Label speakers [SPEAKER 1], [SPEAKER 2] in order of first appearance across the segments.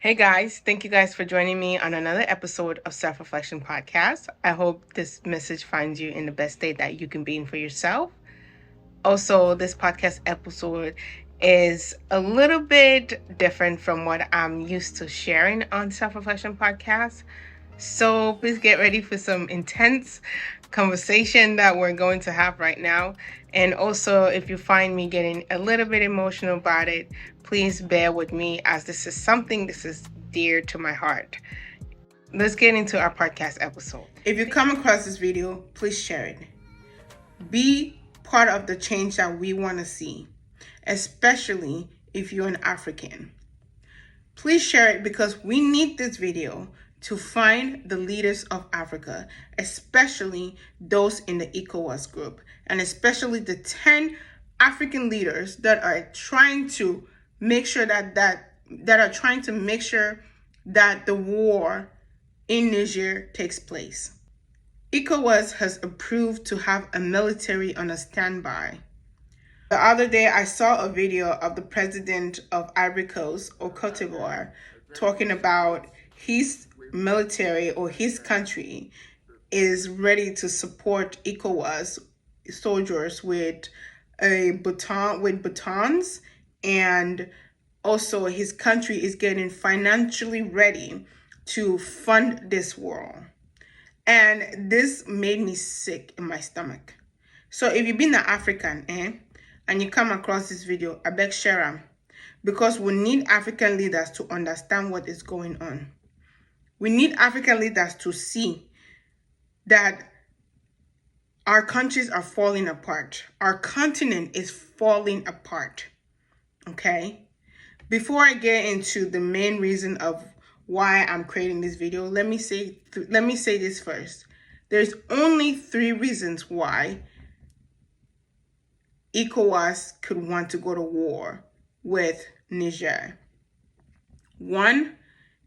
[SPEAKER 1] Hey guys, thank you guys for joining me on another episode of Self Reflection Podcast. I hope this message finds you in the best state that you can be in for yourself. Also, this podcast episode is a little bit different from what I'm used to sharing on Self Reflection Podcast. So please get ready for some intense conversation that we're going to have right now. And also, if you find me getting a little bit emotional about it, please bear with me, as this is dear to my heart. Let's get into our podcast episode. If you come across this video, please share it. Be part of the change that we want to see, especially if you're an African. Please share it because we need this video to find the leaders of Africa, especially those in the ECOWAS group, and especially the 10 African leaders that are trying to make sure that the war in Niger takes place. ECOWAS has approved to have a military on a standby. The other day, I saw a video of the president of Ivory Coast or Cote d'Ivoire talking about his military or his country is ready to support ECOWAS soldiers with batons, and also his country is getting financially ready to fund this war. And this made me sick in my stomach. So if you've been an African, and you come across this video, I beg share them, because we need African leaders to understand what is going on. We need African leaders to see that our countries are falling apart. Our continent is falling apart. Okay? Before I get into the main reason of why I'm creating this video, let me say this first. There's only 3 reasons why ECOWAS could want to go to war with Niger. 1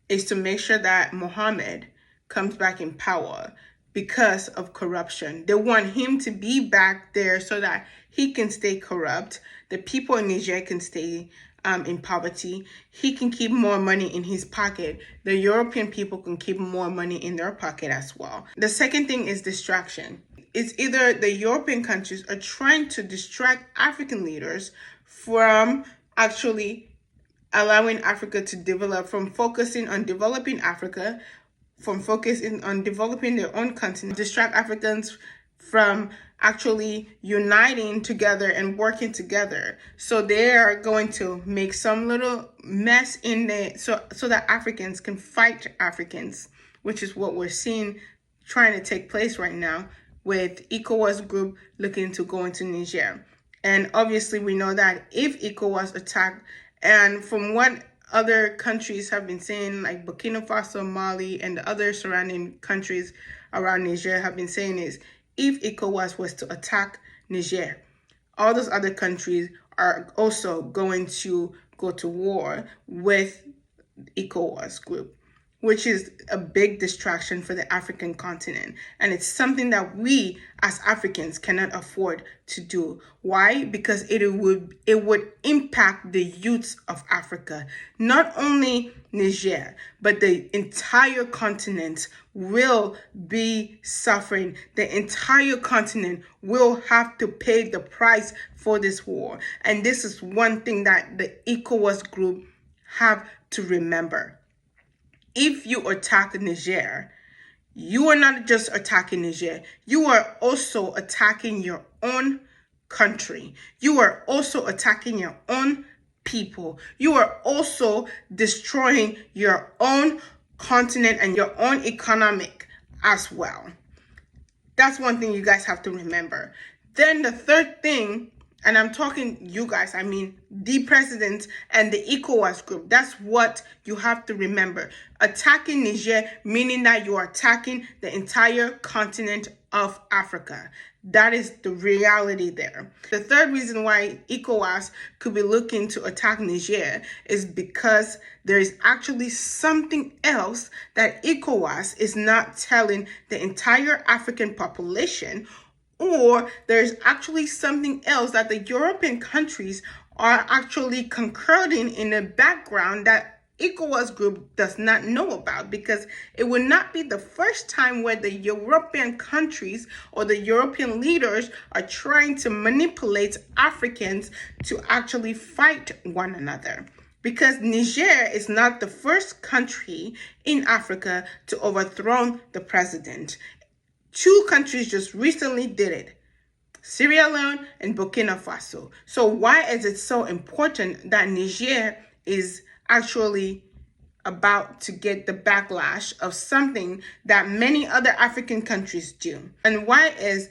[SPEAKER 1] is to make sure that Mohammed comes back in power because of corruption. They want him to be back there so that he can stay corrupt. The people in Niger can stay in poverty. He can keep more money in his pocket. The European people can keep more money in their pocket as well. The second thing is distraction. It's either the European countries are trying to distract African leaders from actually allowing Africa to develop, from focusing on developing Africa, from focusing on developing their own continent, distract Africans from actually uniting together and working together. So they are going to make some little mess in there so that Africans can fight Africans, which is what we're seeing trying to take place right now with ECOWAS group looking to go into Niger. And obviously we know that if ECOWAS attack, and from what other countries have been saying, like Burkina Faso, Mali, and the other surrounding countries around Niger have been saying, is if ECOWAS was to attack Niger, all those other countries are also going to go to war with ECOWAS group, which is a big distraction for the African continent. And it's something that we as Africans cannot afford to do. Why? Because it would impact the youths of Africa. Not only Niger, but the entire continent will be suffering. The entire continent will have to pay the price for this war. And this is one thing that the ECOWAS group have to remember. If you attack Niger, you are not just attacking Niger, you are also attacking your own country. You are also attacking your own people. You are also destroying your own continent and your own economic as well. That's one thing you guys have to remember. Then the third thing, and I'm talking you guys, I mean the president and the ECOWAS group. That's what you have to remember. Attacking Niger, meaning that you are attacking the entire continent of Africa. That is the reality there. The third reason why ECOWAS could be looking to attack Niger is because there is actually something else that ECOWAS is not telling the entire African population, or there's actually something else that the European countries are actually concording in the background that ECOWAS group does not know about, because it would not be the first time where the European countries or the European leaders are trying to manipulate Africans to actually fight one another. Because Niger is not the first country in Africa to overthrow the president. 2 countries just recently did it. Sierra Leone and Burkina Faso. So why is it so important that Niger is actually about to get the backlash of something that many other African countries do? And why is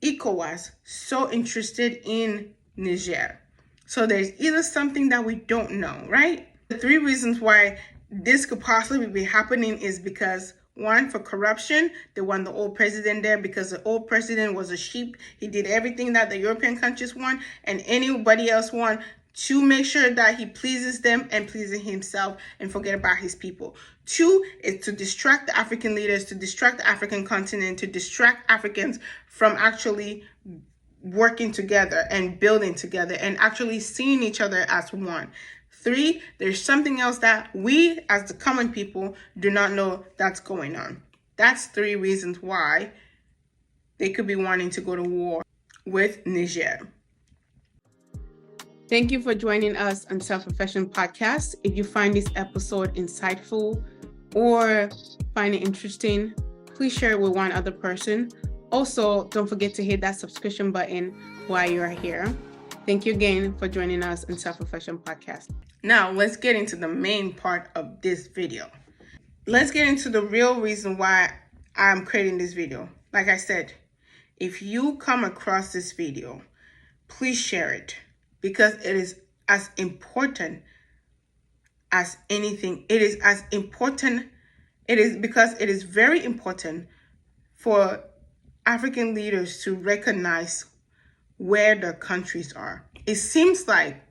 [SPEAKER 1] ECOWAS so interested in Niger? So there's either something that we don't know, right? The 3 reasons why this could possibly be happening is because, 1, for corruption. They want the old president there because the old president was a sheep. He did everything that the European countries want and anybody else want, to make sure that he pleases them and pleases himself and forget about his people. 2 is to distract the African leaders, to distract the African continent, to distract Africans from actually working together and building together and actually seeing each other as one. 3, there's something else that we as the common people do not know that's going on. That's 3 reasons why they could be wanting to go to war with Niger. Thank you for joining us on Self-Profession Podcast. If you find this episode insightful or find it interesting, please share it with one other person. Also, don't forget to hit that subscription button while you're here. Thank you again for joining us on Self-Profession Podcast. Now, let's get into the main part of this video. Let's get into the real reason why I'm creating this video. Like I said, if you come across this video, please share it, because it is as important as anything. It is as important. It is because it is very important for African leaders to recognize where their countries are. It seems like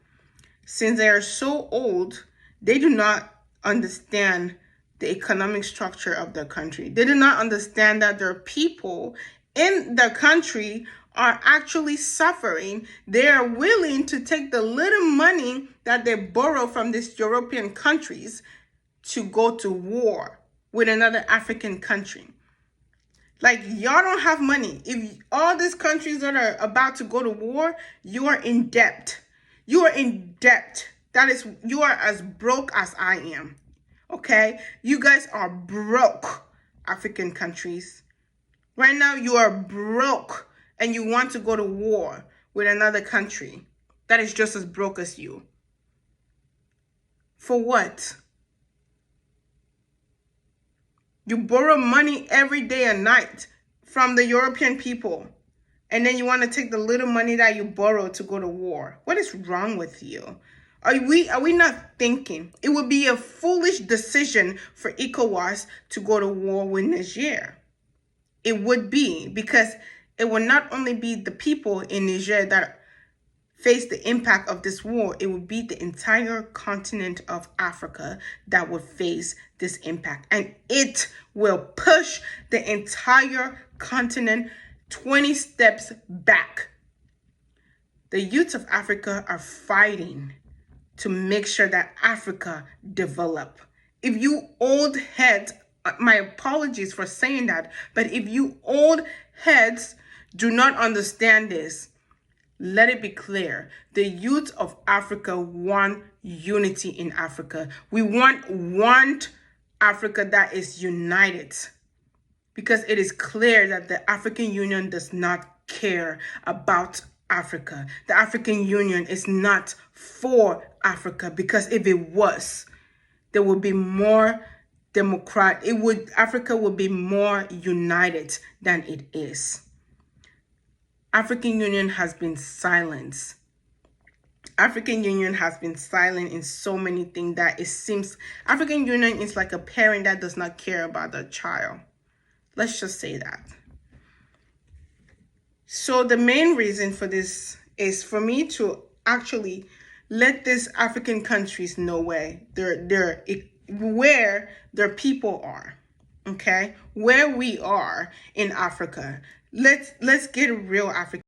[SPEAKER 1] since they are so old, they do not understand the economic structure of their country. They do not understand that their people in the country are actually suffering. They are willing to take the little money that they borrow from these European countries to go to war with another African country. Like, y'all don't have money. If all these countries that are about to go to war, you are in debt. You are in debt. That is, you are as broke as I am. Okay? You guys are broke, African countries. Right now, you are broke and you want to go to war with another country that is just as broke as you. For what? You borrow money every day and night from the European people, and then you want to take the little money that you borrow to go to war. What is wrong with you? Are we not thinking? It would be a foolish decision for ECOWAS to go to war with Niger. It would be, because it would not only be the people in Niger that face the impact of this war, it would be the entire continent of Africa that would face this impact. And it will push the entire continent 20 steps back. The youth of Africa are fighting to make sure that Africa develop. If you old heads, my apologies for saying that, but if you old heads do not understand this, let it be clear. The youth of Africa want unity in Africa. We want Africa that is united, because it is clear that the African Union does not care about Africa. The African Union is not for Africa, because if it was, there would be more Africa would be more united than it is. African Union has been silenced. African Union has been silent in so many things that it seems African Union is like a parent that does not care about their child. Let's just say that. So the main reason for this is for me to actually let these African countries know where their people are. Okay? Where we are in Africa. Let's get a real African.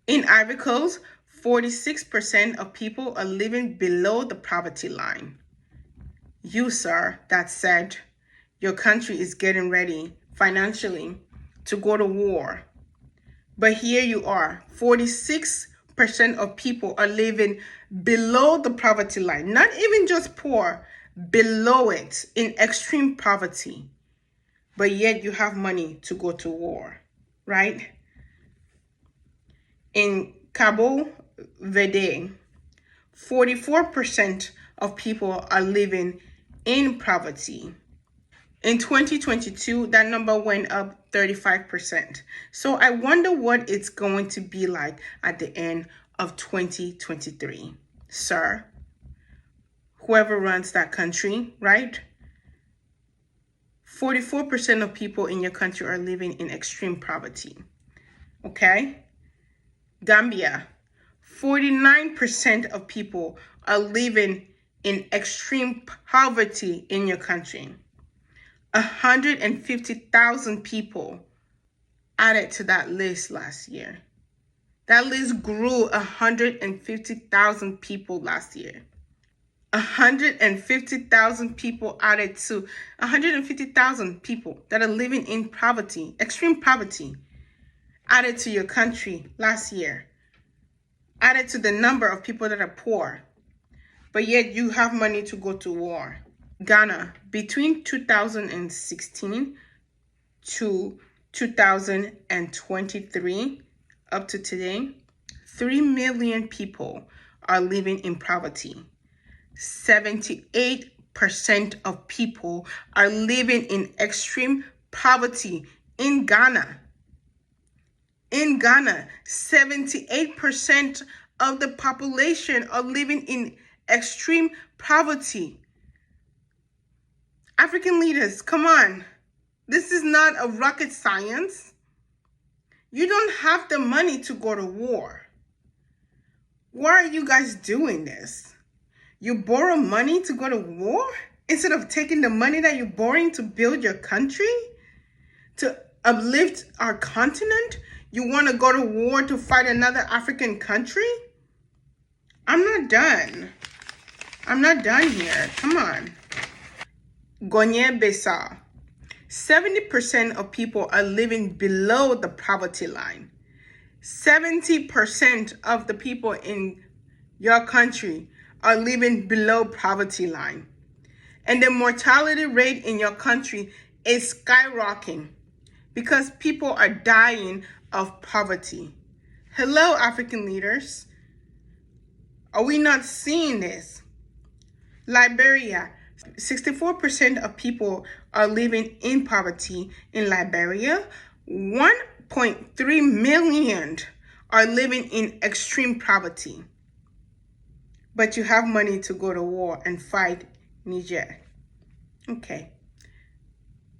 [SPEAKER 1] In Ivory Coast, 46% of people are living below the poverty line. You, sir, that said your country is getting ready financially to go to war. But here you are, 46% of people are living below the poverty line, not even just poor, below it, in extreme poverty. But yet you have money to go to war, right? In Cabo Verde, 44% of people are living in poverty. In 2022, that number went up 35%. So I wonder what it's going to be like at the end of 2023. Sir, whoever runs that country, right? 44% of people in your country are living in extreme poverty. Okay? Gambia, 49% of people are living in extreme poverty in your country. 150,000 people added to that list last year. That list grew 150,000 people last year. 150,000 people added to 150,000 people that are living in poverty, extreme poverty, added to your country last year. Added to the number of people that are poor. But yet you have money to go to war. Ghana, between 2016 to 2023, up to today, 3 million people are living in poverty. 78% of people are living in extreme poverty in Ghana. In Ghana, 78% of the population are living in extreme poverty. African leaders, come on. This is not a rocket science. You don't have the money to go to war. Why are you guys doing this? You borrow money to go to war instead of taking the money that you're borrowing to build your country, to uplift our continent. You want to go to war to fight another African country? I'm not done. I'm not done here. Come on. Guinea-Bissau. 70% of people are living below the poverty line. 70% of the people in your country are living below poverty line. And the mortality rate in your country is skyrocketing because people are dying of poverty. Hello, African leaders. Are we not seeing this? Liberia, 64% of people are living in poverty in Liberia. 1.3 million are living in extreme poverty. But you have money to go to war and fight Niger. Okay.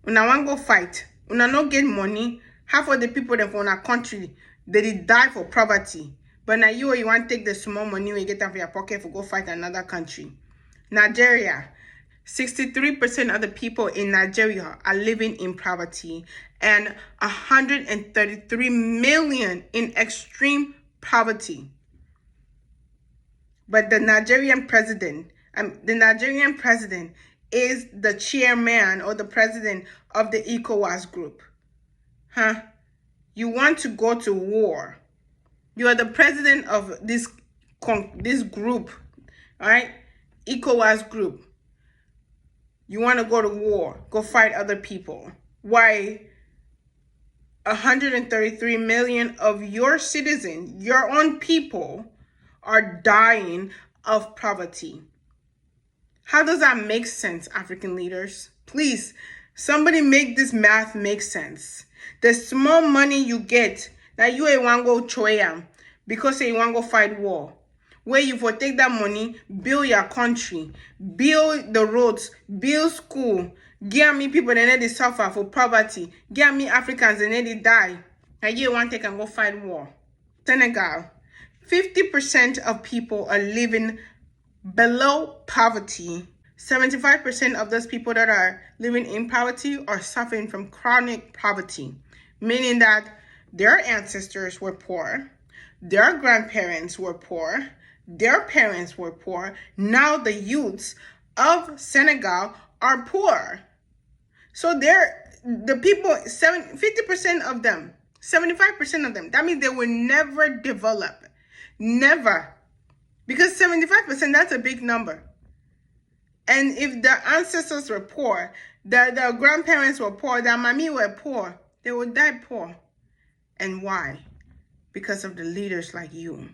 [SPEAKER 1] When I want to go fight, when I not get money, half of the people that from our country, they did die for poverty. But now you want to take the small money you get out of your pocket to go fight another country. Nigeria, 63% of the people in Nigeria are living in poverty and 133 million in extreme poverty. But the Nigerian president is the chairman or the president of the ECOWAS group. Huh? You want to go to war. You are the president of this group, all right? ECOWAS group. You want to go to war, go fight other people. Why 133 million of your citizens, your own people, are dying of poverty? How does that make sense, African leaders? Please, somebody make this math make sense. The small money you get, that you ain't want to go choya because you want to go fight war. Where you for take that money, build your country, build the roads, build school, give me people that need to suffer for poverty, give me Africans that need to die, and you want to take and go fight war. Senegal, 50% of people are living below poverty. 75% of those people that are living in poverty are suffering from chronic poverty, meaning that their ancestors were poor, Their grandparents were poor. Their parents were poor. Now the youths of Senegal are poor. So the people, 50% of them, 75% of them, that means they will never develop. Never. Because 75%, that's a big number. And if the ancestors were poor, the grandparents were poor, the mommy were poor, they would die poor. And why? Because of the leaders like you.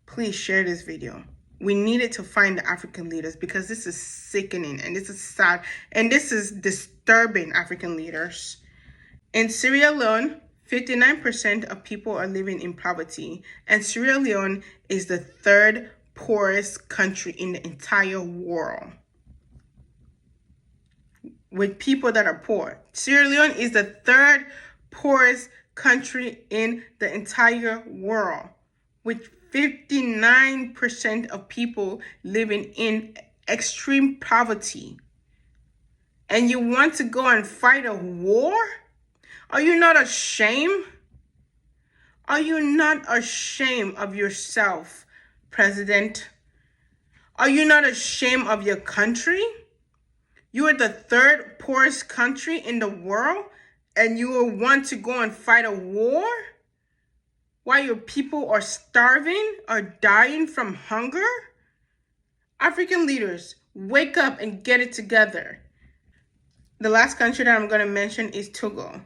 [SPEAKER 1] Please share this video. We needed to find the African leaders because this is sickening and this is sad and this is disturbing African leaders. In Sierra Leone, 59% of people are living in poverty, and Sierra Leone is the third poorest country in the entire world. With people that are poor. Sierra Leone is the third poorest country in the entire world, with 59% of people living in extreme poverty. And you want to go and fight a war? Are you not ashamed? Are you not ashamed of yourself, President? Are you not ashamed of your country? You are the third poorest country in the world, and you will want to go and fight a war while your people are starving or dying from hunger? African leaders, wake up and get it together. The last country that I'm going to mention is Togo.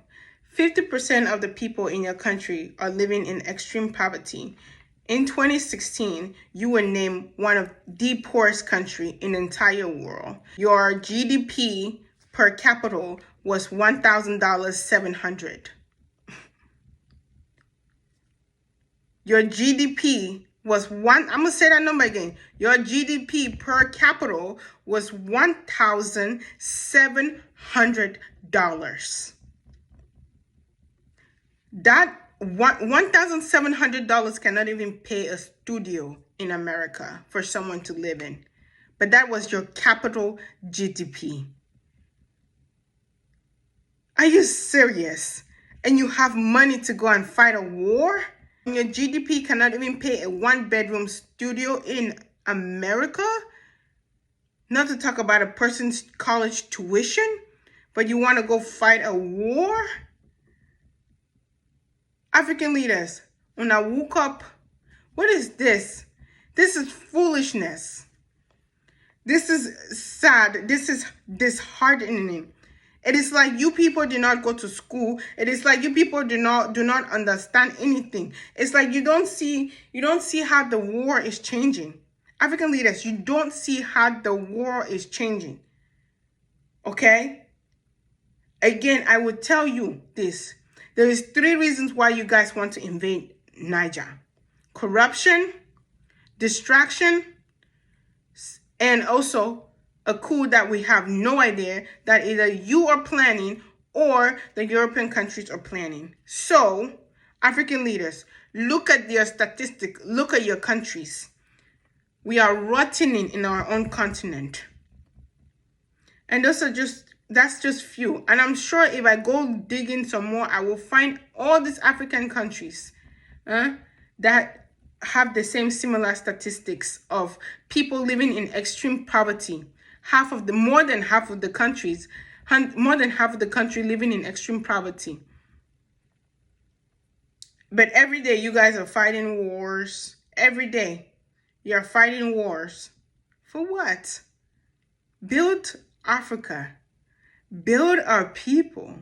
[SPEAKER 1] 50% of the people in your country are living in extreme poverty. In 2016, you were named one of the poorest country in the entire world. Your GDP per capita was $1,700. Your GDP was I'm gonna say that number again. Your GDP per capita was $1,700. That $1,700 cannot even pay a studio in America for someone to live in. But that was your capital GDP. Are you serious? And you have money to go and fight a war? And your GDP cannot even pay a one-bedroom studio in America? Not to talk about a person's college tuition, but you want to go fight a war? African leaders, when I woke up, what is this? This is foolishness. This is sad. This is disheartening. It is like you people did not go to school. It is like you people do not understand anything. It's like you don't see how the war is changing. African leaders, you don't see how the war is changing. Okay? Again, I would tell you this. There is 3 reasons why you guys want to invade Niger. Corruption, distraction, and also a coup that we have no idea that either you are planning or the European countries are planning. So, African leaders, look at your statistics, look at your countries. We are rotting in our own continent. And those are just That's just few. And I'm sure if I go digging some more, I will find all these African countries that have the same similar statistics of people living in extreme poverty. More than half of the countries, more than half of the country living in extreme poverty. But every day you guys are fighting wars. Every day you're fighting wars. For what? Build Africa. Build our people.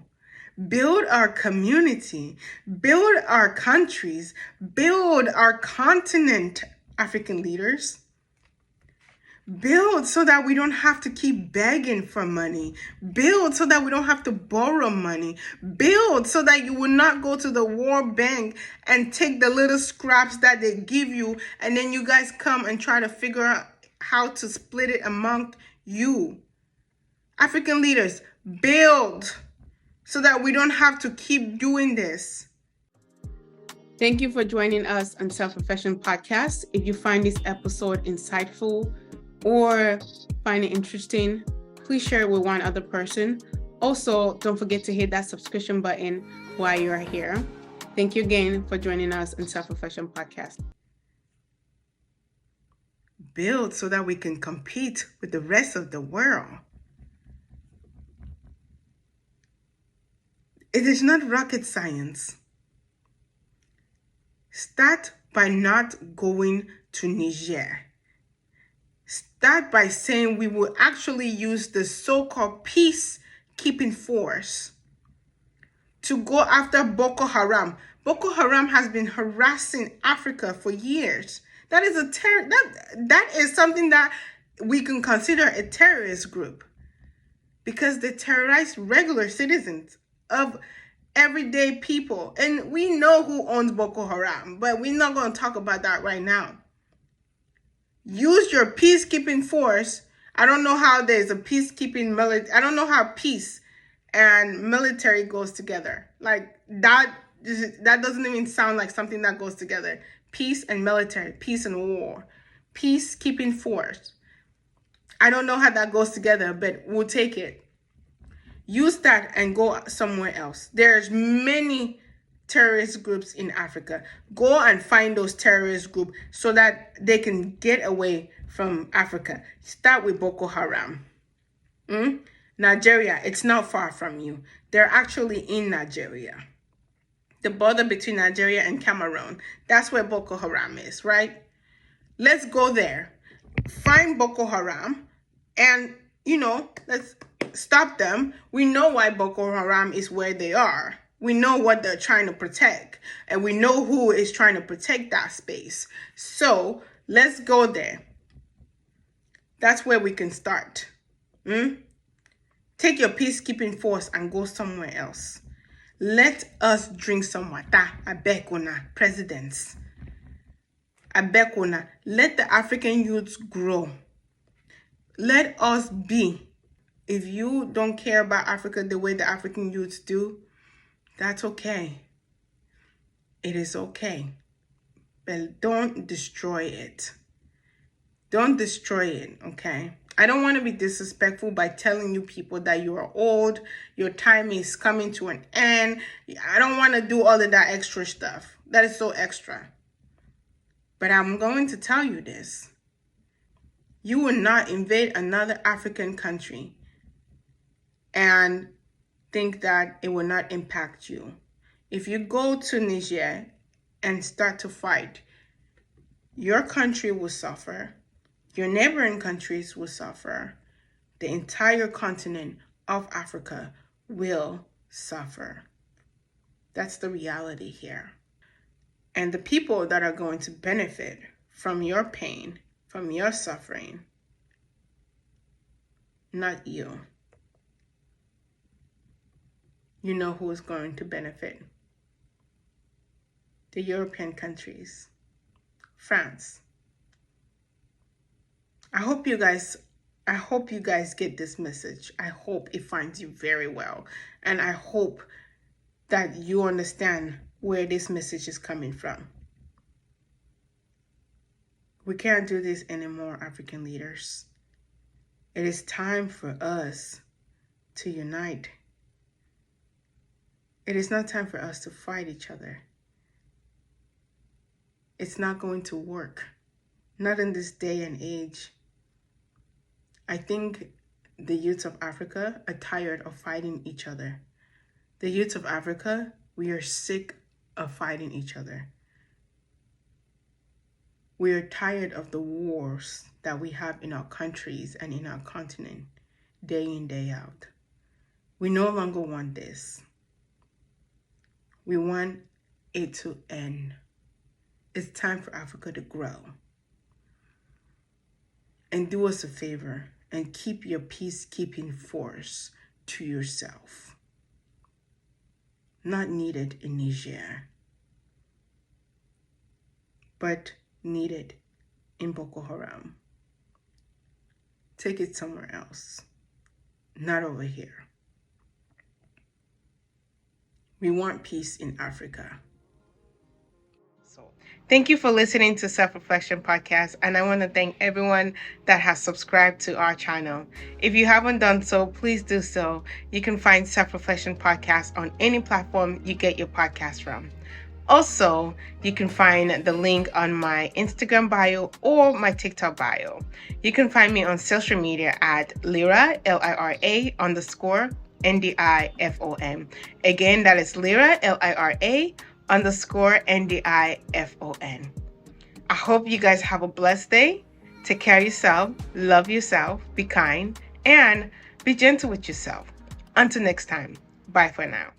[SPEAKER 1] Build our community. Build our countries. Build our continent, African leaders. Build so that we don't have to keep begging for money. Build so that we don't have to borrow money. Build so that you will not go to the World Bank and take the little scraps that they give you, and then you guys come and try to figure out how to split it among you. African leaders, build so that we don't have to keep doing this. Thank you for joining us on Self-Profession Podcast. If you find this episode insightful or find it interesting, please share it with one other person. Also, don't forget to hit that subscription button while you're here. Thank you again for joining us on Self-Profession Podcast. Build so that we can compete with the rest of the world. It is not rocket science. Start by not going to Niger. Start by saying we will actually use the so-called peacekeeping force to go after Boko Haram. Boko Haram has been harassing Africa for years. That is that is something that we can consider a terrorist group, because they terrorize regular citizens of everyday people. And we know who owns Boko Haram, but we're not going to talk about that right now. Use your peacekeeping force. I don't know how there's a peacekeeping military. I don't know how peace and military goes together. Like that doesn't even sound like something that goes together. Peace and military, peace and war, peacekeeping force. I don't know how that goes together, but we'll take it. Use that and go somewhere else. There's many terrorist groups in Africa. Go and find those terrorist groups so that they can get away from Africa. Start with Boko Haram. Nigeria, it's not far from you. They're actually in Nigeria. The border between Nigeria and Cameroon. That's where Boko Haram is, right? Let's go there. Find Boko Haram and, let's stop them. We know why Boko Haram is where they are. We know what they're trying to protect, and we know who is trying to protect that space. So let's go there. That's where we can start. Take your peacekeeping force and go somewhere else. Let us drink some water. Abekuna, presidents. Abekuna, let the African youths grow. Let us be. If you don't care about Africa the way the African youths do, that's okay. It is okay. But don't destroy it. Don't destroy it, okay? I don't want to be disrespectful by telling you people that you are old, your time is coming to an end. I don't want to do all of that extra stuff. That is so extra. But I'm going to tell you this. You will not invade another African country and think that it will not impact you. If you go to Niger and start to fight, your country will suffer. Your neighboring countries will suffer. The entire continent of Africa will suffer. That's the reality here. And the people that are going to benefit from your pain, from your suffering, not you. You know who is going to benefit. The European countries. France. I hope you guys get this message. I hope it finds you very well. And I hope that you understand where this message is coming from. We can't do this anymore, African leaders. It is time for us to unite. It is not time for us to fight each other. It's not going to work. Not in this day and age. I think the youth of Africa are tired of fighting each other. The youth of Africa, we are sick of fighting each other. We are tired of the wars that we have in our countries and in our continent, day in, day out. We no longer want this. We want it to end. It's time for Africa to grow. And do us a favor and keep your peacekeeping force to yourself. Not needed in Niger, but needed in Boko Haram. Take it somewhere else, not over here. We want peace in Africa. Thank you for listening to Self-Reflection Podcast, and I want to thank everyone that has subscribed to our channel. If you haven't done so, please do so. You can find Self-Reflection Podcast on any platform you get your podcast from. Also, you can find the link on my Instagram bio or my TikTok bio. You can find me on social media at Lira, Lira _Ndifon. Again, that is Lira, Lira _Ndifon. I hope you guys have a blessed day. Take care of yourself, love yourself, be kind, and be gentle with yourself. Until next time, bye for now.